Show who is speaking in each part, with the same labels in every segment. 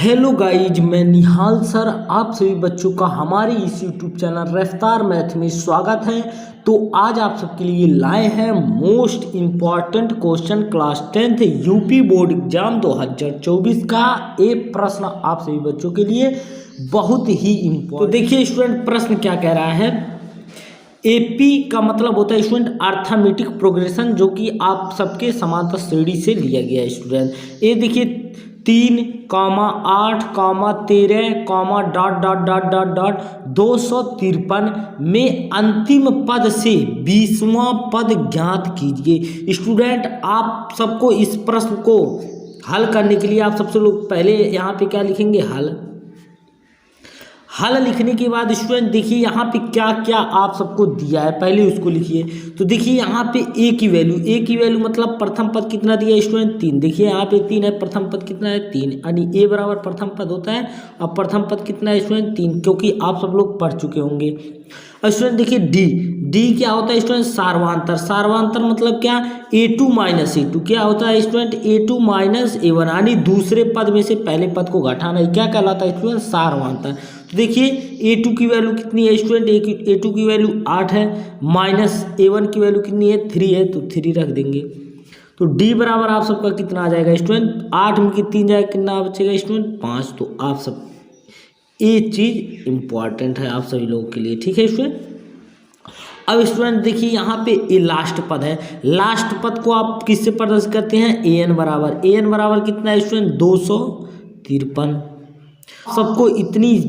Speaker 1: Hello guys, मैं निहाल sir आप सभी बच्चों का हमारे इस यूट्यूब चैनल रफ्तार मैथ में स्वागत है। तो आज आप सबके लिए लाए हैं most important question class 10th UP board exam 2024 का एक प्रश्न आप सभी बच्चों के लिए बहुत ही इम्पोर्टेंट। तो देखिए स्टूडेंट, प्रश्न क्या कह रहा है। एपी का मतलब होता है स्टूडेंट अर्थमेटिक प्रोग्रेशन, जो कि आप सबके समांतर श्रेणी से लिया गया है स्टूडेंट। ये देखिए 3,8,13,... 253 में अंतिम पद से 20वां पद ज्ञात कीजिए। स्टूडेंट, आप सबको इस प्रश्न को हल करने के लिए आप सबसे लोग पहले यहाँ पे क्या लिखेंगे, हल लिखने के बाद स्टूडेंट देखिए यहाँ पे क्या क्या आप सबको दिया है, पहले उसको लिखिए। तो देखिए यहाँ पे ए की वैल्यू मतलब प्रथम पद कितना दिया है स्टूडेंट, 3। देखिए यहाँ पे 3 है, प्रथम पद कितना है 3, यानी ए बराबर प्रथम पद होता है। अब प्रथम पद कितना है स्टूडेंट 3, क्योंकि आप सब लोग पढ़ चुके होंगे। और स्टूडेंट देखिए डी क्या होता है स्टूडेंट, सार्वांतर मतलब क्या, a2 माइनस a2 क्या होता है स्टूडेंट, a2 माइनस a1, यानी दूसरे पद में से पहले पद को घटाना, क्या कहलाता है स्टूडेंट, सार्वांतर। तो देखिए a2 की वैल्यू कितनी है स्टूडेंट, a2 की वैल्यू 8 है, माइनस a1 की वैल्यू कितनी है 3 है, तो 3 रख देंगे। तो d बराबर आप सबका कितना आ जाएगा स्टूडेंट, 8 में 3 जाएगा, कितना बचेगा स्टूडेंट 5। तो आप सब ये चीज़ इम्पॉर्टेंट है आप सभी लोगों के लिए, ठीक है स्टूडेंट। अब स्टूडेंट देखिए यहाँ पे ये लास्ट पद है, लास्ट पद को आप किससे प्रदर्शित करते हैं, an बराबर कितना है स्टूडेंट 253। सबको इतनी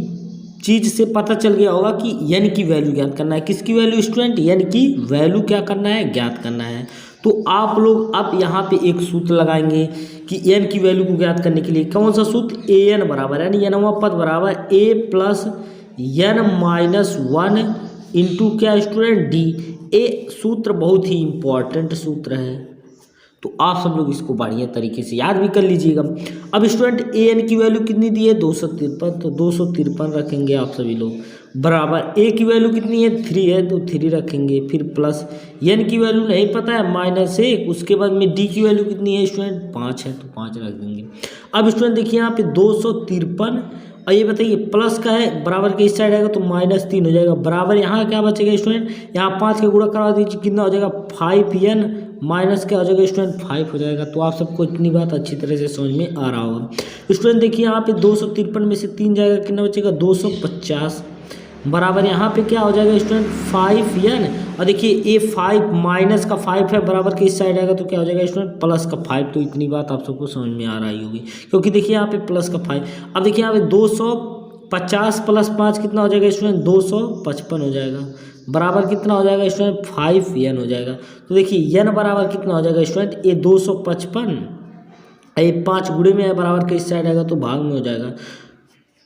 Speaker 1: चीज से पता चल गया होगा कि n की वैल्यू ज्ञात करना है। किसकी वैल्यू स्टूडेंट, n की वैल्यू क्या करना है, ज्ञात करना है। तो आप लोग अब यहाँ पे एक सूत्र लगाएंगे कि n की वैल्यू को ज्ञात करने के लिए कौन सा सूत्र, an बराबर यानी nवां पद बराबर a plus n minus 1 into क्या स्टूडेंट d। ये सूत्र बहुत ही इम्पोर्टेंट सूत्र है, तो आप सब लोग इसको बढ़िया तरीके से याद भी कर लीजिएगा। अब स्टूडेंट an की वैल्यू कितनी दी है 253, तो 253 रखेंगे आप सभी लोग, बराबर a की वैल्यू कितनी है 3 है, तो 3 रखेंगे, फिर प्लस n की वैल्यू नहीं पता है -1, उसके बाद में d की वैल्यू कितनी है स्टूडेंट 5 है, तो 5 रख देंगे। अब स्टूडेंट देखिए यहाँ पे 253 और ये बताइए प्लस का है, बराबर के इस साइड आएगा तो -3 हो जाएगा, बराबर यहाँ क्या बचेगा स्टूडेंट, यहाँ 5 का गुणा करवा दीजिए, कितना हो जाएगा 5n माइनस क्या हो जाएगा स्टूडेंट 5 हो जाएगा। तो आप सबको इतनी बात अच्छी तरह से समझ में आ रहा होगा। स्टूडेंट देखिए यहाँ पे 253 में से 3 जाएगा, कितना बचेगा 250, बराबर यहाँ पे क्या हो जाएगा स्टूडेंट 5n, और देखिए a 5 माइनस का 5 है, बराबर के इस साइड आएगा तो क्या हो जाएगा स्टूडेंट प्लस का 5। तो इतनी बात आप सबको समझ में आ रही होगी, क्योंकि देखिए यहाँ पे प्लस का 5। अब देखिए यहाँ पे 250 प्लस 5 कितना हो जाएगा स्टूडेंट 255 हो जाएगा, बराबर कितना हो जाएगा स्टूडेंट 5n हो जाएगा। तो देखिए n बराबर कितना हो जाएगा स्टूडेंट, ये 255, ये 5 गुणे में है, बराबर के इस साइड आएगा तो भाग में हो जाएगा।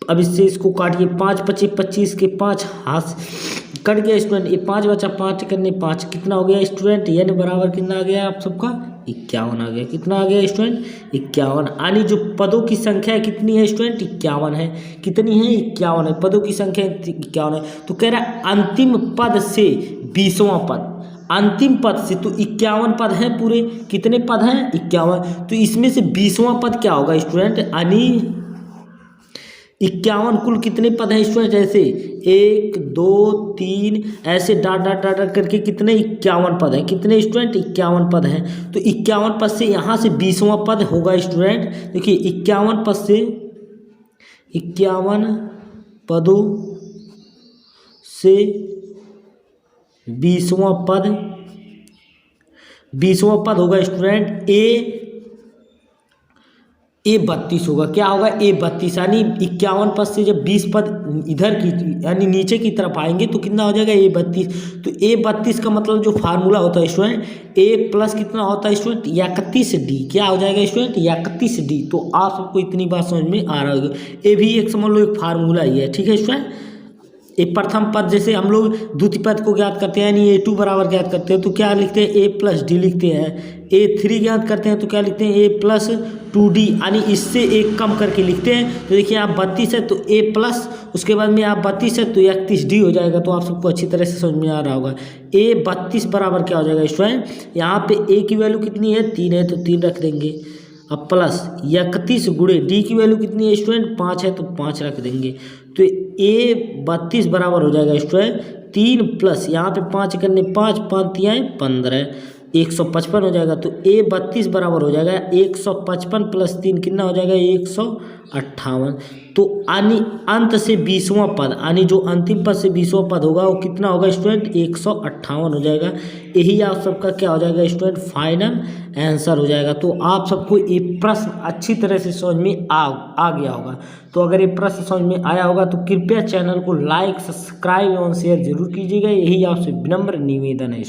Speaker 1: अब इससे इसको काटिए, 5 25 25 के 5 हाथ कट गया स्टूडेंट, ये 5 बचा, 5 करने 5 कितना हो गया स्टूडेंट, n बराबर कितना आ गया आप सबका 51 आ गया। कितना आ गया स्टूडेंट 51, यानी जो पदों की संख्या कितनी है स्टूडेंट 51 है, कितनी है 51 है, पदों की संख्या 51 है। तो कह रहा है अंतिम पद से 20वां पद, अंतिम पद से, तो 51 पद हैं पूरे, कितने पद हैं 51, तो इसमें से 20वां पद क्या होगा स्टूडेंट, यानी 51 कुल कितने पद हैं स्टूडेंट, ऐसे 1 2 3 ऐसे डाट करके कितने 51 पद हैं, कितने स्टूडेंट 51 पद हैं। तो 51 पद से यहाँ से 20वां पद होगा स्टूडेंट, देखिए 51 पद से 51 पदों से 20वां पद होगा स्टूडेंट ए 32 होगा। क्या होगा ए 32, यानी 51 पद से जब 20 पद इधर की यानी नीचे की तरफ आएंगे तो कितना हो जाएगा ए 32। तो ए 32 का मतलब जो फार्मूला होता है स्टूडेंट, ए प्लस कितना होता है स्टूडेंट 31d, क्या हो जाएगा स्टूडेंट 31d। तो आप सबको इतनी बात समझ में आ रहा होगा, ए भी एक समझ लो एक फार्मूला ही है, ठीक है स्टूडेंट। एक प्रथम पद जैसे हम लोग द्वितीय पद को ज्ञात करते हैं, यानी a2 बराबर ज्ञात करते हैं तो क्या लिखते हैं a प्लस डी लिखते हैं, a3 ज्ञात करते हैं तो क्या लिखते हैं a प्लस 2d, यानी इससे एक कम करके लिखते हैं। तो देखिए आप 32 है तो a प्लस, उसके बाद में आप 32 है तो 31d हो जाएगा। तो आप सबको अच्छी तरह से समझ में आ रहा होगा। a 32 बराबर क्या हो जाएगा स्टूडेंट, यहाँ पे a की वैल्यू कितनी है 3 है तो 3 रख देंगे। अब प्लस 31 गुणे डी की वैल्यू कितनी है स्टूडेंट 5 है तो 5 रख देंगे। तो ए 32 बराबर हो जाएगा स्टूडेंट 3 प्लस यहाँ पे 5 करने 5 5 तियाँ 15 155 हो जाएगा। तो ए 32 बराबर हो जाएगा 155 प्लस 3 कितना हो जाएगा 158। तो यानी अंत से 20वां पद यानी जो अंतिम पद से 20वां पद होगा वो कितना होगा स्टूडेंट 158 हो जाएगा। यही आप सबका क्या हो जाएगा स्टूडेंट फाइनल आंसर हो जाएगा। तो आप सबको ये प्रश्न अच्छी तरह से समझ में आ गया होगा। तो अगर ये प्रश्न समझ में आया होगा तो कृपया चैनल को लाइक सब्सक्राइब एवं शेयर जरूर कीजिएगा। यही आपसे विनम्र निवेदन है।